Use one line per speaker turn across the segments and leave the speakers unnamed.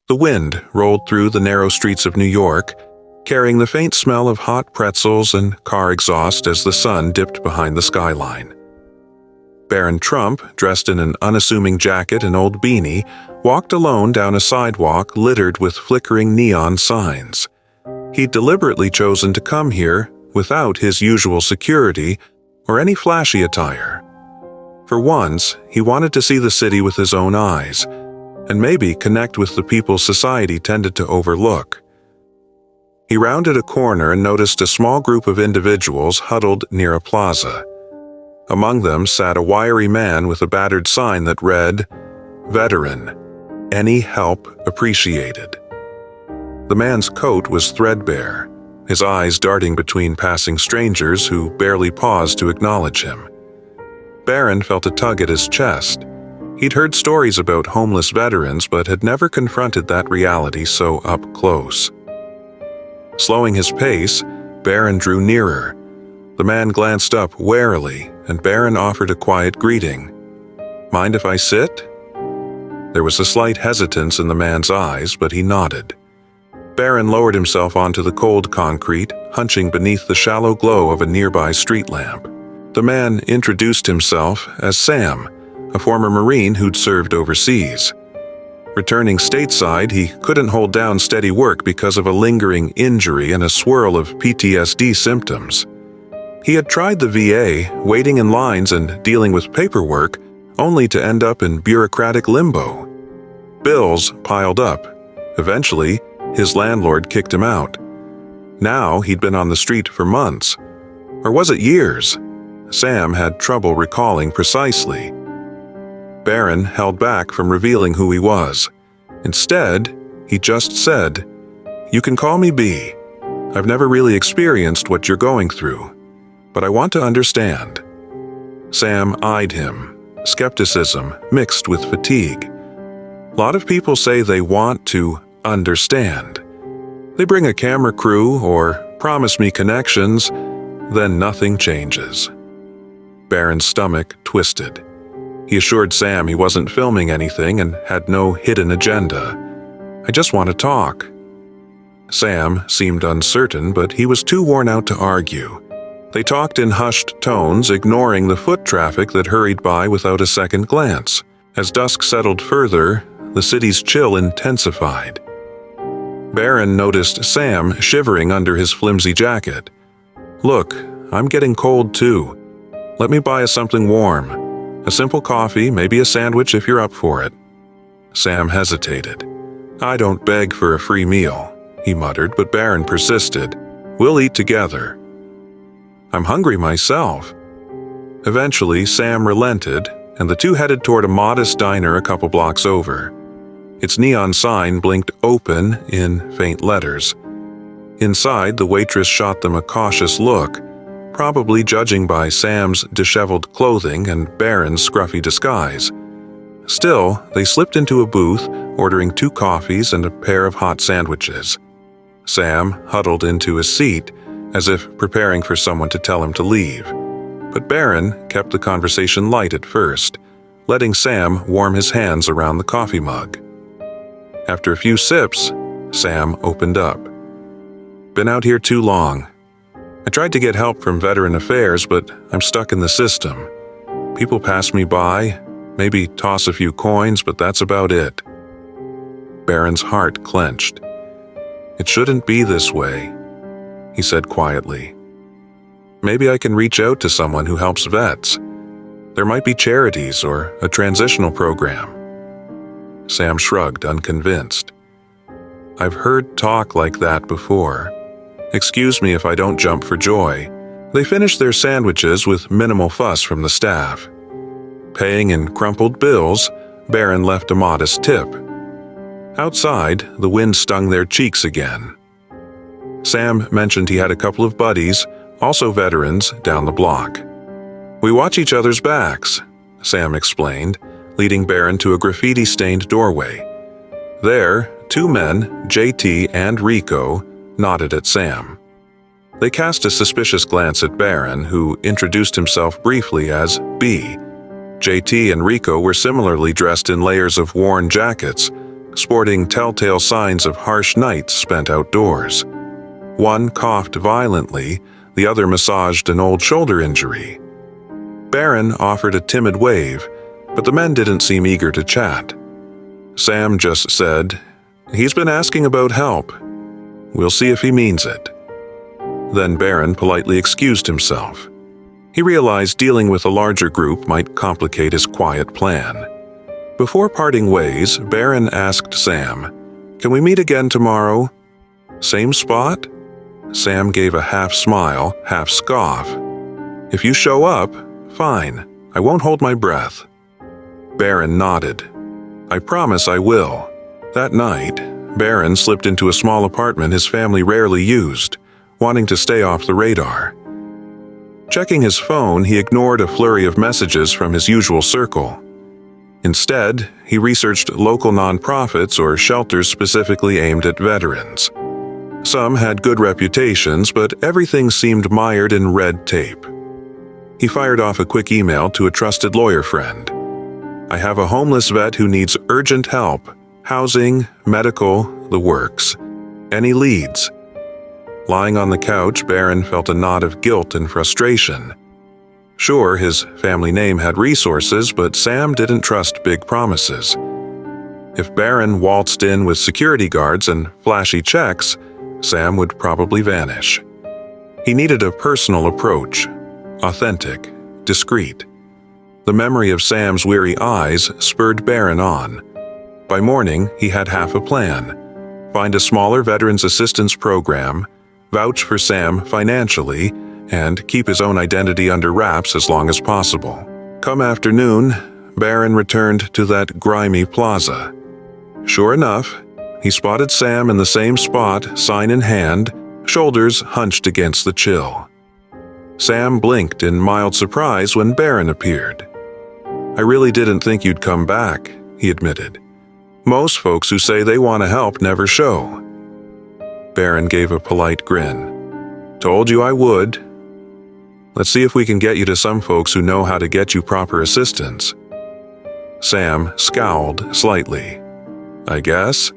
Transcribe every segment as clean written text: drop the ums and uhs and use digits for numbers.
The wind rolled through the narrow streets of New York, carrying the faint smell of hot pretzels and car exhaust as the sun dipped behind the skyline. Barron Trump, dressed in an unassuming jacket and old beanie, walked alone down a sidewalk littered with flickering neon signs. He'd deliberately chosen to come here without his usual security or any flashy attire. For once, he wanted to see the city with his own eyes, and maybe connect with the people society tended to overlook. He rounded a corner and noticed a small group of individuals huddled near a plaza. Among them sat a wiry man with a battered sign that read, "Veteran, any help appreciated." The man's coat was threadbare, his eyes darting between passing strangers who barely paused to acknowledge him. Barron felt a tug at his chest. He'd heard stories about homeless veterans but had never confronted that reality so up close. Slowing his pace, Barron drew nearer. The man glanced up warily, and Barron offered a quiet greeting. "Mind if I sit?" There was a slight hesitance in the man's eyes, but he nodded. Barron lowered himself onto the cold concrete, hunching beneath the shallow glow of a nearby street lamp. The man introduced himself as Sam, a former Marine who'd served overseas. Returning stateside, he couldn't hold down steady work because of a lingering injury and a swirl of PTSD symptoms. He had tried the VA, waiting in lines and dealing with paperwork, only to end up in bureaucratic limbo. Bills piled up. Eventually, his landlord kicked him out. Now he'd been on the street for months. Or was it years? Sam had trouble recalling precisely. Barron held back from revealing who he was. Instead, he just said, "You can call me B. I've never really experienced what you're going through, but I want to understand." Sam eyed him, skepticism mixed with fatigue. A lot of people say they want to understand. They bring a camera crew or promise me connections, then nothing changes. Barron's stomach twisted. He assured Sam he wasn't filming anything and had no hidden agenda. "I just want to talk." Sam seemed uncertain, but he was too worn out to argue. They talked in hushed tones, ignoring the foot traffic that hurried by without a second glance. As dusk settled further, the city's chill intensified. Barron noticed Sam shivering under his flimsy jacket. "Look, I'm getting cold too. Let me buy us something warm. A simple coffee, maybe a sandwich if you're up for it." Sam hesitated. "I don't beg for a free meal," he muttered, but Barron persisted. "We'll eat together." "I'm hungry myself." Eventually, Sam relented, and the two headed toward a modest diner a couple blocks over. Its neon sign blinked open in faint letters. Inside, the waitress shot them a cautious look, probably judging by Sam's disheveled clothing and Barron's scruffy disguise. Still, they slipped into a booth, ordering 2 coffees and a pair of hot sandwiches. Sam huddled into his seat, as if preparing for someone to tell him to leave. But Barron kept the conversation light at first, letting Sam warm his hands around the coffee mug. After a few sips, Sam opened up. "Been out here too long. I tried to get help from Veteran Affairs, but I'm stuck in the system. People pass me by, maybe toss a few coins, but that's about it." Barron's heart clenched. "It shouldn't be this way," he said quietly. "Maybe I can reach out to someone who helps vets. There might be charities or a transitional program." Sam shrugged, unconvinced. "I've heard talk like that before. Excuse me if I don't jump for joy." They finished their sandwiches with minimal fuss from the staff. Paying in crumpled bills, Barron left a modest tip. Outside, the wind stung their cheeks again. Sam mentioned he had a couple of buddies, also veterans, down the block. "We watch each other's backs," Sam explained, leading Barron to a graffiti-stained doorway. There, 2 men, JT and Rico, nodded at Sam. They cast a suspicious glance at Barron, who introduced himself briefly as B. JT and Rico were similarly dressed in layers of worn jackets, sporting telltale signs of harsh nights spent outdoors. One coughed violently, the other massaged an old shoulder injury. Barron offered a timid wave, but the men didn't seem eager to chat. Sam just said, "He's been asking about help. We'll see if he means it." Then Barron politely excused himself. He realized dealing with a larger group might complicate his quiet plan. Before parting ways, Barron asked Sam, "Can we meet again tomorrow? Same spot?" Sam gave a half smile, half scoff. "If you show up, fine. I won't hold my breath." Barron nodded. "I promise I will." That night, Barron slipped into a small apartment his family rarely used, wanting to stay off the radar. Checking his phone, he ignored a flurry of messages from his usual circle. Instead, he researched local nonprofits or shelters specifically aimed at veterans. Some had good reputations, but everything seemed mired in red tape. He fired off a quick email to a trusted lawyer friend. "I have a homeless vet who needs urgent help. Housing, medical, the works. Any leads?" Lying on the couch, Barron felt a knot of guilt and frustration. Sure, his family name had resources, but Sam didn't trust big promises. If Barron waltzed in with security guards and flashy checks, Sam would probably vanish. He needed a personal approach, authentic, discreet. The memory of Sam's weary eyes spurred Barron on. By morning, he had half a plan. Find a smaller veterans assistance program, vouch for Sam financially, and keep his own identity under wraps as long as possible. Come afternoon, Barron returned to that grimy plaza. Sure enough, he spotted Sam in the same spot, sign in hand, shoulders hunched against the chill. Sam blinked in mild surprise when Barron appeared. "I really didn't think you'd come back," he admitted. "Most folks who say they want to help never show." Barron gave a polite grin. "Told you I would. Let's see if we can get you to some folks who know how to get you proper assistance." Sam scowled slightly. "I guess.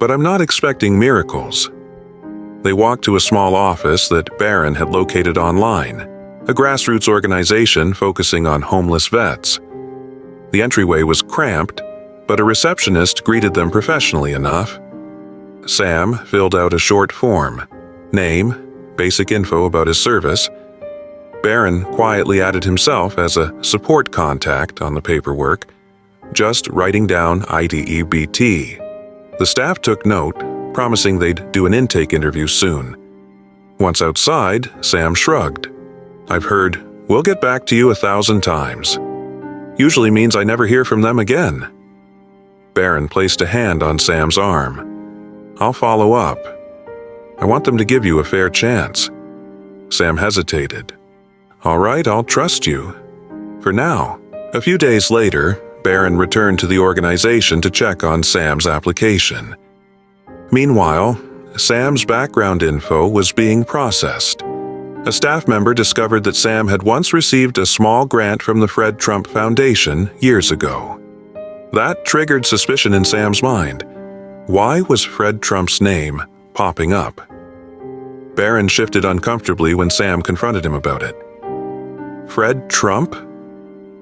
But I'm not expecting miracles." They walked to a small office that Barron had located online, a grassroots organization focusing on homeless vets. The entryway was cramped, but a receptionist greeted them professionally enough. Sam filled out a short form, name, basic info about his service. Barron quietly added himself as a support contact on the paperwork, just writing down IDEBT. The staff took note, promising they'd do an intake interview soon. Once outside, Sam shrugged. "I've heard, 'We'll get back to you 1,000 times.' Usually means I never hear from them again." Barron placed a hand on Sam's arm. "I'll follow up. I want them to give you a fair chance." Sam hesitated. "All right, I'll trust you. For now." A few days later, Barron returned to the organization to check on Sam's application. Meanwhile, Sam's background info was being processed. A staff member discovered that Sam had once received a small grant from the Fred Trump Foundation years ago. That triggered suspicion in Sam's mind. Why was Fred Trump's name popping up? Barron shifted uncomfortably when Sam confronted him about it. "Fred Trump?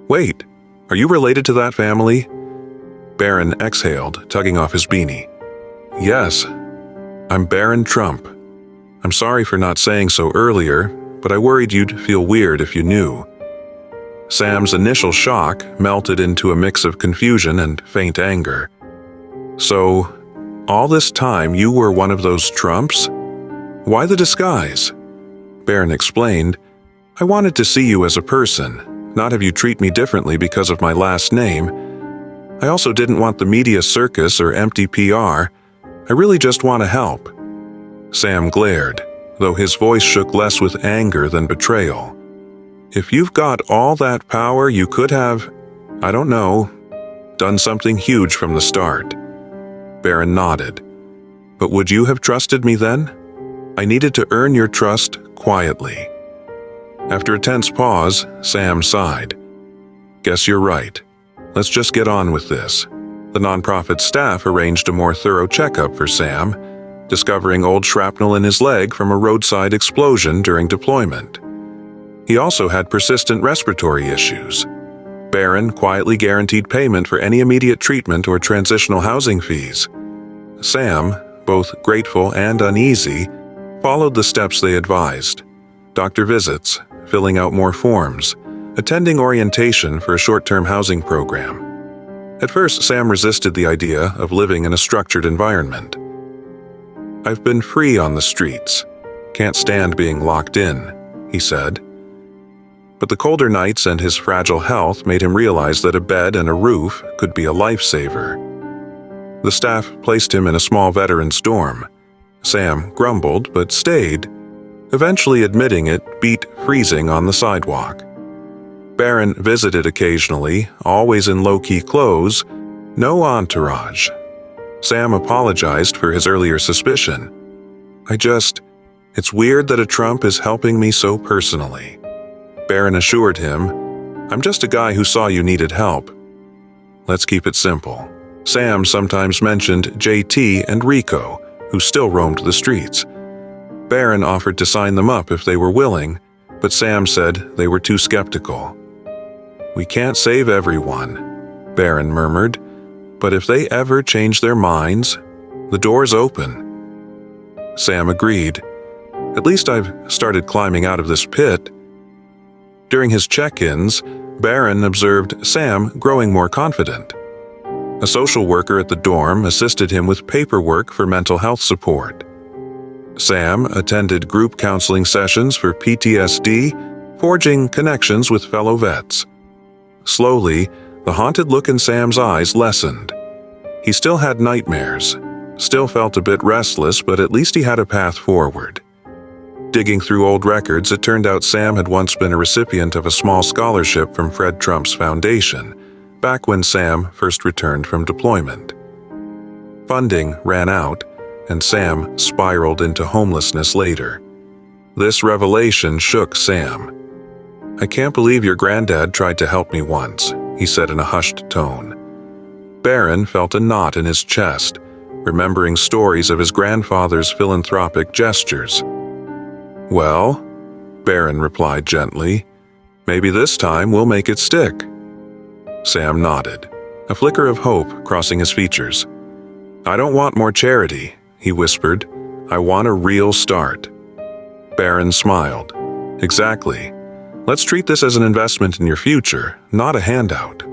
Wait, are you related to that family?" Barron exhaled, tugging off his beanie. "Yes, I'm Barron Trump. I'm sorry for not saying so earlier, but I worried you'd feel weird if you knew." Sam's initial shock melted into a mix of confusion and faint anger. "So, all this time you were one of those Trumps? Why the disguise?" Barron explained, "I wanted to see you as a person, not have you treat me differently because of my last name. I also didn't want the media circus or empty PR. I really just want to help." Sam glared, though his voice shook less with anger than betrayal. "If you've got all that power, you could have, I don't know, done something huge from the start." Barron nodded. "But would you have trusted me then? I needed to earn your trust quietly." After a tense pause, Sam sighed. "Guess you're right. Let's just get on with this." The nonprofit staff arranged a more thorough checkup for Sam, discovering old shrapnel in his leg from a roadside explosion during deployment. He also had persistent respiratory issues. Barron quietly guaranteed payment for any immediate treatment or transitional housing fees. Sam, both grateful and uneasy, followed the steps they advised: doctor visits, filling out more forms, attending orientation for a short-term housing program. At first, Sam resisted the idea of living in a structured environment. "I've been free on the streets. Can't stand being locked in," he said. But the colder nights and his fragile health made him realize that a bed and a roof could be a lifesaver. The staff placed him in a small veterans' dorm. Sam grumbled but stayed, eventually admitting it beat freezing on the sidewalk. Barron visited occasionally, always in low-key clothes, no entourage. Sam apologized for his earlier suspicion. It's weird that a Trump is helping me so personally." Barron assured him, "I'm just a guy who saw you needed help. Let's keep it simple." Sam sometimes mentioned JT and Rico, who still roamed the streets. Barron offered to sign them up if they were willing, but Sam said they were too skeptical. "We can't save everyone," Barron murmured, "but if they ever change their minds, the door's open." Sam agreed. "At least I've started climbing out of this pit." During his check-ins, Barron observed Sam growing more confident. A social worker at the dorm assisted him with paperwork for mental health support. Sam attended group counseling sessions for PTSD, forging connections with fellow vets. Slowly, the haunted look in Sam's eyes lessened. He still had nightmares, still felt a bit restless, but at least he had a path forward. Digging through old records, it turned out Sam had once been a recipient of a small scholarship from Fred Trump's foundation, back when Sam first returned from deployment. Funding ran out, and Sam spiraled into homelessness later. This revelation shook Sam. "I can't believe your granddad tried to help me once," he said in a hushed tone. Barron felt a knot in his chest, remembering stories of his grandfather's philanthropic gestures. "Well," Barron replied gently, "maybe this time we'll make it stick." Sam nodded, a flicker of hope crossing his features. "I don't want more charity," he whispered. "I want a real start." Barron smiled. "Exactly. Let's treat this as an investment in your future, not a handout."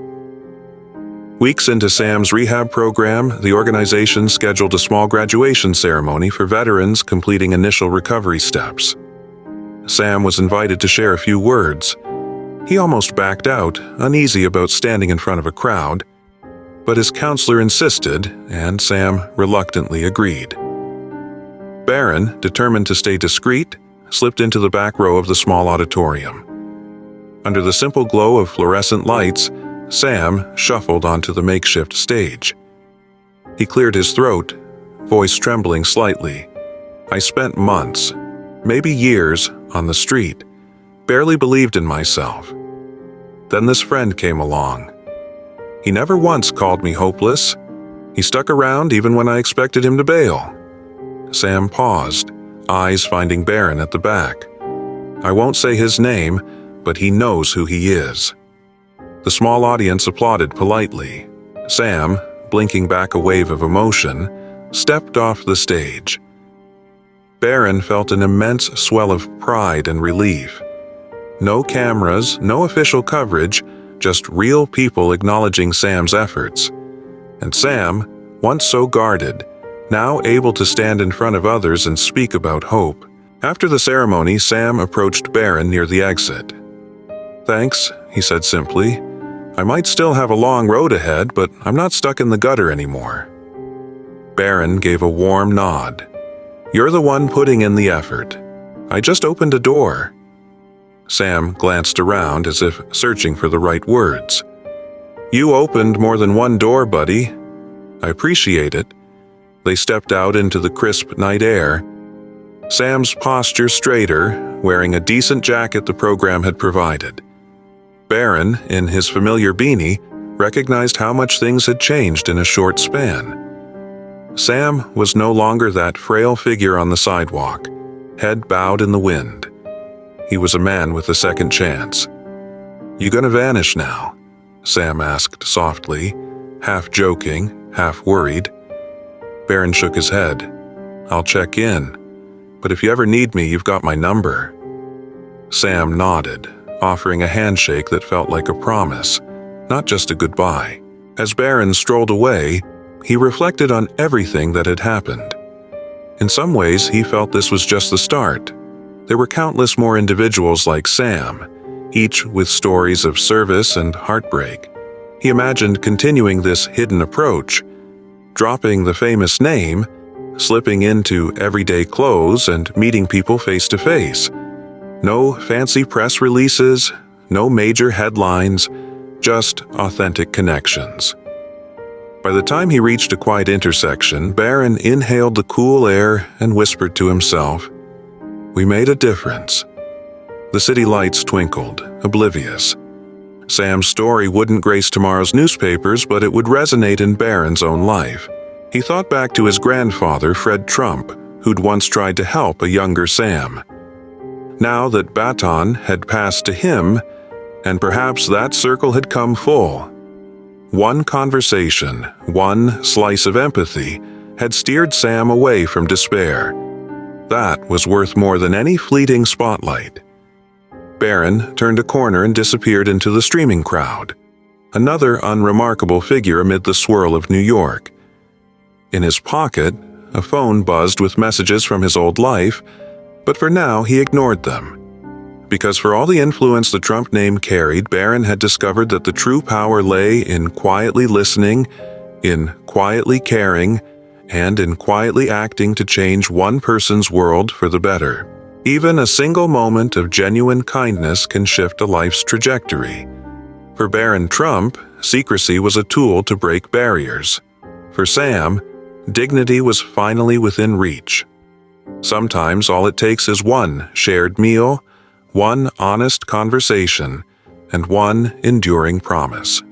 Weeks into Sam's rehab program, the organization scheduled a small graduation ceremony for veterans completing initial recovery steps. Sam was invited to share a few words. He almost backed out, uneasy about standing in front of a crowd, but his counselor insisted, and Sam reluctantly agreed. Barron, determined to stay discreet, slipped into the back row of the small auditorium. Under the simple glow of fluorescent lights, Sam shuffled onto the makeshift stage. He cleared his throat, voice trembling slightly. "I spent months, maybe years, on the street. Barely believed in myself. Then this friend came along. He never once called me hopeless. He stuck around even when I expected him to bail." Sam paused, eyes finding Barron at the back. "I won't say his name, but he knows who he is." The small audience applauded politely. Sam, blinking back a wave of emotion, stepped off the stage. Barron felt an immense swell of pride and relief. No cameras, no official coverage, just real people acknowledging Sam's efforts. And Sam, once so guarded, now able to stand in front of others and speak about hope. After the ceremony, Sam approached Barron near the exit. "Thanks," he said simply. "I might still have a long road ahead, but I'm not stuck in the gutter anymore." Barron gave a warm nod. "You're the one putting in the effort. I just opened a door." Sam glanced around as if searching for the right words. "You opened more than one door, buddy. I appreciate it." They stepped out into the crisp night air. Sam's posture straighter, wearing a decent jacket the program had provided. Barron, in his familiar beanie, recognized how much things had changed in a short span. Sam was no longer that frail figure on the sidewalk, head bowed in the wind. He was a man with a second chance. "You gonna vanish now?" Sam asked softly, half joking, half worried. Barron shook his head. "I'll check in, but if you ever need me, you've got my number." Sam nodded, offering a handshake that felt like a promise, not just a goodbye. As Barron strolled away, he reflected on everything that had happened. In some ways, he felt this was just the start. There were countless more individuals like Sam, each with stories of service and heartbreak. He imagined continuing this hidden approach, dropping the famous name, slipping into everyday clothes and meeting people face to face. No fancy press releases, no major headlines, just authentic connections. By the time he reached a quiet intersection, Barron inhaled the cool air and whispered to himself, "We made a difference." The city lights twinkled, oblivious. Sam's story wouldn't grace tomorrow's newspapers, but it would resonate in Barron's own life. He thought back to his grandfather, Fred Trump, who'd once tried to help a younger Sam. Now that baton had passed to him, and perhaps that circle had come full. One conversation, one slice of empathy, had steered Sam away from despair. That was worth more than any fleeting spotlight. Barron turned a corner and disappeared into the streaming crowd, another unremarkable figure amid the swirl of New York. In his pocket, a phone buzzed with messages from his old life, but for now he ignored them. Because for all the influence the Trump name carried, Barron had discovered that the true power lay in quietly listening, in quietly caring, and in quietly acting to change one person's world for the better. Even a single moment of genuine kindness can shift a life's trajectory. For Barron Trump, secrecy was a tool to break barriers. For Sam, dignity was finally within reach. Sometimes all it takes is one shared meal, one honest conversation, and one enduring promise.